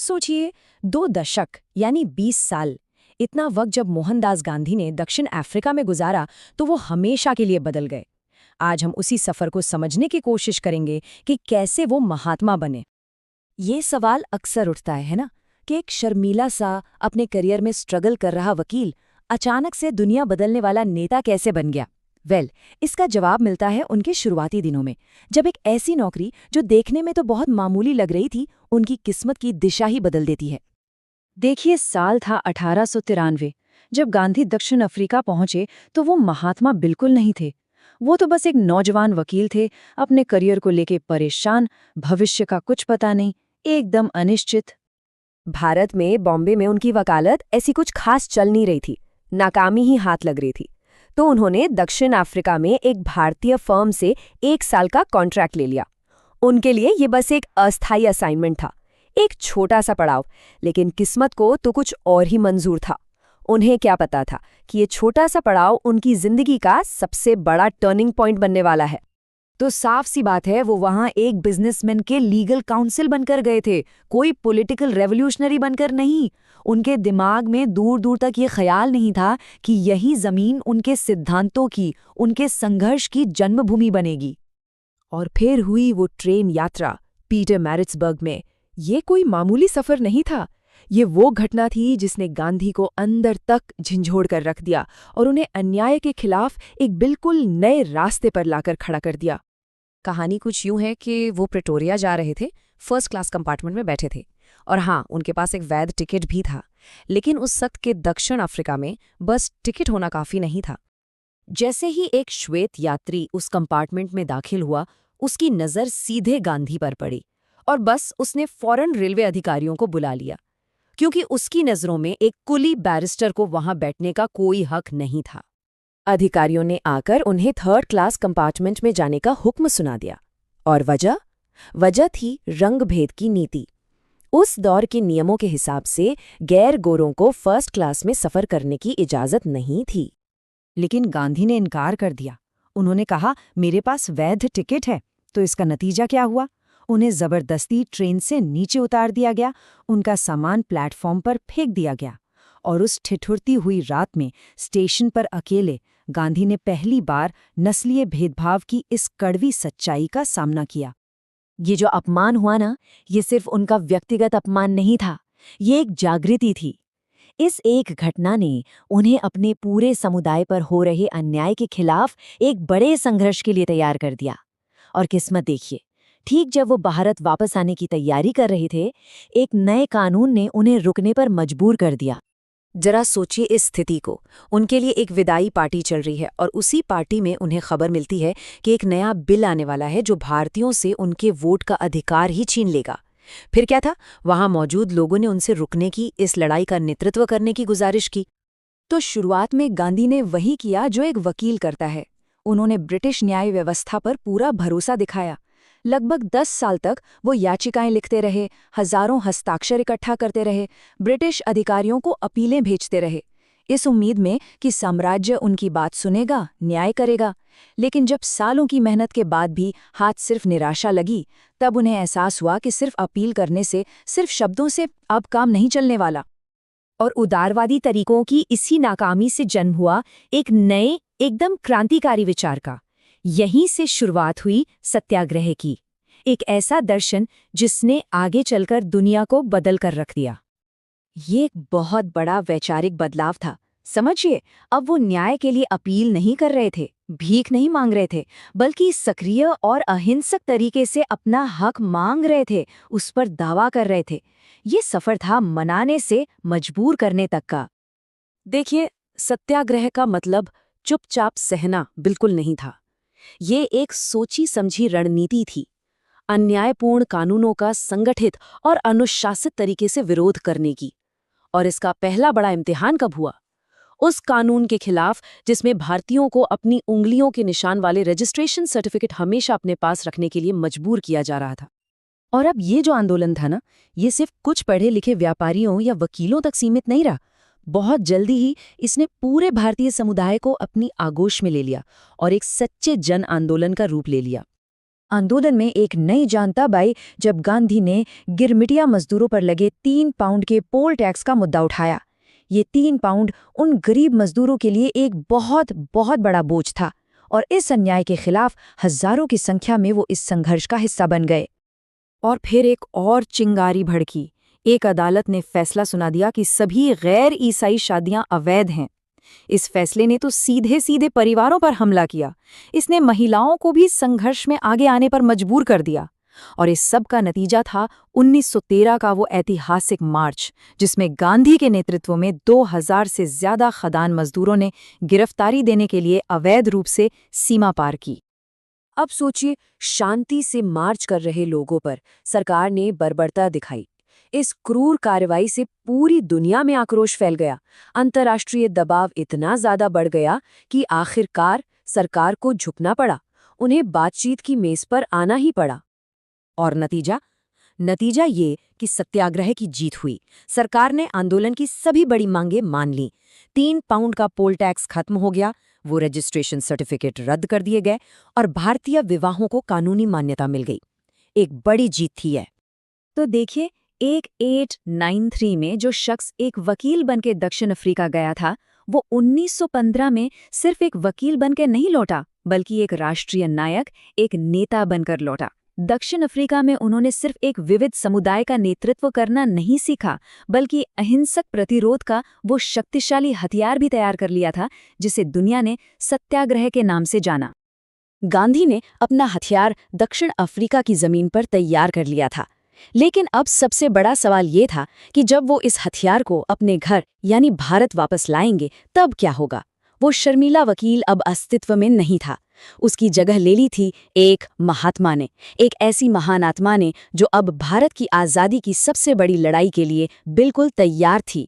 सोचिए, 2 दशक यानी 20 साल, इतना वक्त जब मोहनदास गांधी ने दक्षिण अफ्रीका में गुजारा तो वो हमेशा के लिए बदल गए। आज हम उसी सफर को समझने की कोशिश करेंगे कि कैसे वो महात्मा बने। ये सवाल अक्सर उठता है ना, कि एक शर्मीला सा अपने करियर में स्ट्रगल कर रहा वकील अचानक से दुनिया बदलने वाला नेता कैसे बन गया। इसका जवाब मिलता है उनके शुरुआती दिनों में, जब एक ऐसी नौकरी जो देखने में तो बहुत मामूली लग रही थी, उनकी किस्मत की दिशा ही बदल देती है। देखिए, साल था 1893। जब गांधी दक्षिण अफ्रीका पहुंचे तो वो महात्मा बिल्कुल नहीं थे। वो तो बस एक नौजवान वकील थे, अपने करियर को लेके परेशान, भविष्य का कुछ पता नहीं, एकदम अनिश्चित। भारत में, बॉम्बे में उनकी वकालत ऐसी कुछ खास चल नहीं रही थी, नाकामी ही हाथ लग रही थी। तो उन्होंने दक्षिण अफ्रीका में एक भारतीय फर्म से 1 साल का कॉन्ट्रैक्ट ले लिया। उनके लिए ये बस एक अस्थायी असाइनमेंट था, एक छोटा सा पड़ाव, लेकिन किस्मत को तो कुछ और ही मंजूर था। उन्हें क्या पता था कि ये छोटा सा पड़ाव उनकी जिंदगी का सबसे बड़ा टर्निंग पॉइंट बनने वाला है। तो साफ सी बात है, वो वहां एक बिजनेसमैन के लीगल काउंसिल बनकर गए थे, कोई पॉलिटिकल रेवोल्यूशनरी बनकर नहीं। उनके दिमाग में दूर दूर तक ये ख्याल नहीं था कि यही जमीन उनके सिद्धांतों की, उनके संघर्ष की जन्मभूमि बनेगी। और फिर हुई वो ट्रेन यात्रा पीटरमैरिट्सबर्ग में। ये कोई मामूली सफर नहीं था, ये वो घटना थी जिसने गांधी को अंदर तक झंझोड़ कर रख दिया और उन्हें अन्याय के खिलाफ एक बिल्कुल नए रास्ते पर लाकर खड़ा कर दिया। कहानी कुछ यूं है कि वो प्रेटोरिया जा रहे थे, फर्स्ट क्लास कंपार्टमेंट में बैठे थे, और हाँ, उनके पास एक वैध टिकट भी था। लेकिन उस वक्त के दक्षिण अफ्रीका में बस टिकट होना काफी नहीं था। जैसे ही एक श्वेत यात्री उस कंपार्टमेंट में दाखिल हुआ, उसकी नज़र सीधे गांधी पर पड़ी, और बस उसने फौरन रेलवे अधिकारियों को बुला लिया, क्योंकि उसकी नज़रों में एक कुली बैरिस्टर को वहां बैठने का कोई हक नहीं था। अधिकारियों ने आकर उन्हें थर्ड क्लास कंपार्टमेंट में जाने का हुक्म सुना दिया। और वजह थी रंगभेद की नीति। उस दौर के नियमों के हिसाब से गैर गोरों को फर्स्ट क्लास में सफर करने की इजाजत नहीं थी। लेकिन गांधी ने इनकार कर दिया। उन्होंने कहा, मेरे पास वैध टिकट है। तो इसका नतीजा क्या हुआ? उन्हें जबरदस्ती ट्रेन से नीचे उतार दिया गया, उनका सामान प्लेटफॉर्म पर फेंक दिया गया। और उस ठिठुरती हुई रात में स्टेशन पर अकेले गांधी ने पहली बार नस्लीय भेदभाव की इस कड़वी सच्चाई का सामना किया। ये जो अपमान हुआ ना, ये सिर्फ उनका व्यक्तिगत अपमान नहीं था, ये एक जागृति थी। इस एक घटना ने उन्हें अपने पूरे समुदाय पर हो रहे अन्याय के खिलाफ एक बड़े संघर्ष के लिए तैयार कर दिया। और किस्मत देखिए, ठीक जब वो भारत वापस आने की तैयारी कर रहे थे, एक नए कानून ने उन्हें रुकने पर मजबूर कर दिया। जरा सोचिए इस स्थिति को। उनके लिए एक विदाई पार्टी चल रही है, और उसी पार्टी में उन्हें खबर मिलती है कि एक नया बिल आने वाला है जो भारतीयों से उनके वोट का अधिकार ही छीन लेगा। फिर क्या था, वहां मौजूद लोगों ने उनसे रुकने की, इस लड़ाई का नेतृत्व करने की गुजारिश की। तो शुरुआत में गांधी ने वही किया जो एक वकील करता है। उन्होंने ब्रिटिश न्याय व्यवस्था पर पूरा भरोसा दिखाया। लगभग 10 साल तक वो याचिकाएं लिखते रहे, हजारों हस्ताक्षर इकट्ठा करते रहे, ब्रिटिश अधिकारियों को अपीलें भेजते रहे, इस उम्मीद में कि साम्राज्य उनकी बात सुनेगा, न्याय करेगा। लेकिन जब सालों की मेहनत के बाद भी हाथ सिर्फ निराशा लगी, तब उन्हें एहसास हुआ कि सिर्फ अपील करने से, सिर्फ शब्दों से अब काम नहीं चलने वाला। और उदारवादी तरीकों की इसी नाकामी से जन्म हुआ एक नए, एकदम क्रांतिकारी विचार का। यहीं से शुरुआत हुई सत्याग्रह की, एक ऐसा दर्शन जिसने आगे चलकर दुनिया को बदल कर रख दिया। ये एक बहुत बड़ा वैचारिक बदलाव था। समझिए, अब वो न्याय के लिए अपील नहीं कर रहे थे, भीख नहीं मांग रहे थे, बल्कि सक्रिय और अहिंसक तरीके से अपना हक मांग रहे थे, उस पर दावा कर रहे थे। ये सफर था मनाने से मजबूर करने तक का। देखिए, सत्याग्रह का मतलब चुपचाप सहना बिल्कुल नहीं था। ये एक सोची समझी रणनीति थी, अन्यायपूर्ण कानूनों का संगठित और अनुशासित तरीके से विरोध करने की। और इसका पहला बड़ा इम्तिहान कब हुआ? उस कानून के खिलाफ जिसमें भारतीयों को अपनी उंगलियों के निशान वाले रजिस्ट्रेशन सर्टिफिकेट हमेशा अपने पास रखने के लिए मजबूर किया जा रहा था। और अब ये जो आंदोलन था ना, ये सिर्फ कुछ पढ़े लिखे व्यापारियों या वकीलों तक सीमित नहीं रहा। बहुत जल्दी ही इसने पूरे भारतीय समुदाय को अपनी आगोश में ले लिया और एक सच्चे जन आंदोलन का रूप ले लिया। आंदोलन में एक नई जान तब आई जब गांधी ने गिरमिटिया मजदूरों पर लगे 3 पाउंड के पोल टैक्स का मुद्दा उठाया। ये 3 पाउंड उन गरीब मजदूरों के लिए एक बहुत बहुत बड़ा बोझ था और इस अन्याय के खिलाफ हजारों की संख्या में वो इस संघर्ष का हिस्सा बन गए। और फिर एक और चिंगारी भड़की। एक अदालत ने फैसला सुना दिया कि सभी गैर ईसाई शादियां अवैध हैं। इस फैसले ने तो सीधे सीधे परिवारों पर हमला किया। इसने महिलाओं को भी संघर्ष में आगे आने पर मजबूर कर दिया। और इस सब का नतीजा था 1913 का वो ऐतिहासिक मार्च, जिसमें गांधी के नेतृत्व में 2000 से ज्यादा खदान मजदूरों ने गिरफ्तारी देने के लिए अवैध रूप से सीमा पार की। अब सोचिए, शांति से मार्च कर रहे लोगों पर सरकार ने बर्बरता दिखाई। इस क्रूर कार्रवाई से पूरी दुनिया में आक्रोश फैल गया। अंतर्राष्ट्रीय दबाव इतना ज्यादा बढ़ गया कि आखिरकार सरकार को झुकना पड़ा। उन्हें बातचीत की मेज पर आना ही पड़ा। और नतीजा ये कि सत्याग्रह की जीत हुई। सरकार ने आंदोलन की सभी बड़ी मांगें मान लीं। 3 पाउंड का पोल टैक्स खत्म हो गया, वो रजिस्ट्रेशन सर्टिफिकेट रद्द कर दिए गए और भारतीय विवाहों को कानूनी मान्यता मिल गई। एक बड़ी जीत थी है। तो देखिए, 1893 में जो शख्स एक वकील बनके दक्षिण अफ्रीका गया था, वो 1915 में सिर्फ एक वकील बनके नहीं लौटा, बल्कि एक राष्ट्रीय नायक, एक नेता बनकर लौटा। दक्षिण अफ्रीका में उन्होंने सिर्फ एक विविध समुदाय का नेतृत्व करना नहीं सीखा, बल्कि अहिंसक प्रतिरोध का वो शक्तिशाली हथियार भी तैयार कर लिया था, जिसे दुनिया ने सत्याग्रह के नाम से जाना। गांधी ने अपना हथियार दक्षिण अफ्रीका की जमीन पर तैयार कर लिया था। लेकिन अब सबसे बड़ा सवाल ये था कि जब वो इस हथियार को अपने घर यानी भारत वापस लाएंगे, तब क्या होगा? वो शर्मीला वकील अब अस्तित्व में नहीं था। उसकी जगह ले ली थी एक महात्मा ने, एक ऐसी महान आत्मा ने जो अब भारत की आज़ादी की सबसे बड़ी लड़ाई के लिए बिल्कुल तैयार थी।